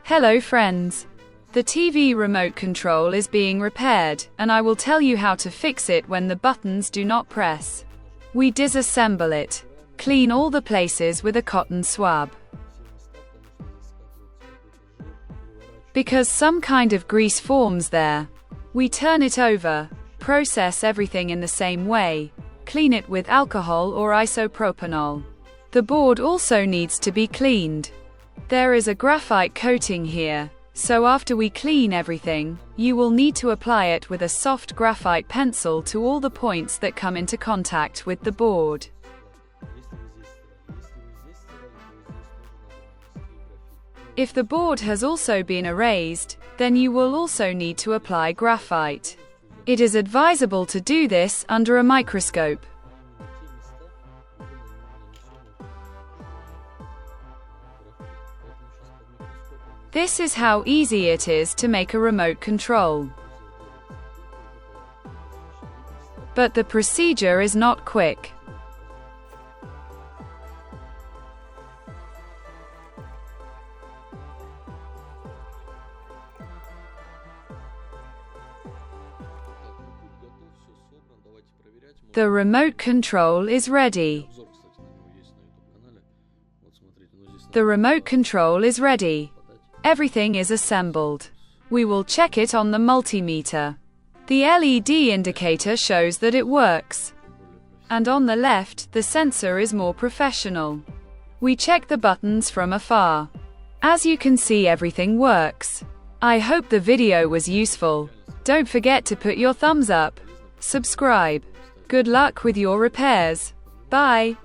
Hello friends. The TV remote control is being repaired, and I will tell you how to fix it when the buttons do not press. We disassemble it. Clean all the places with a cotton swab. Because some kind of grease forms there. We turn it over, process everything in the same way, clean it with alcohol or isopropanol. The board also needs to be cleaned. There is a graphite coating here, so after we clean everything, you will need to apply it with a soft graphite pencil to all the points that come into contact with the board. If the board has also been erased, then you will also need to apply graphite. It is advisable to do this under a microscope. This is how easy it is to make a remote control. But the procedure is not quick. The remote control is ready. The remote control is ready. Everything is assembled. We will check it on the multimeter. The LED indicator shows that it works. And on the left, the sensor is more professional. We check the buttons from afar. As you can see, everything works. I hope the video was useful. Don't forget to put your thumbs up. Subscribe. Good luck with your repairs. Bye.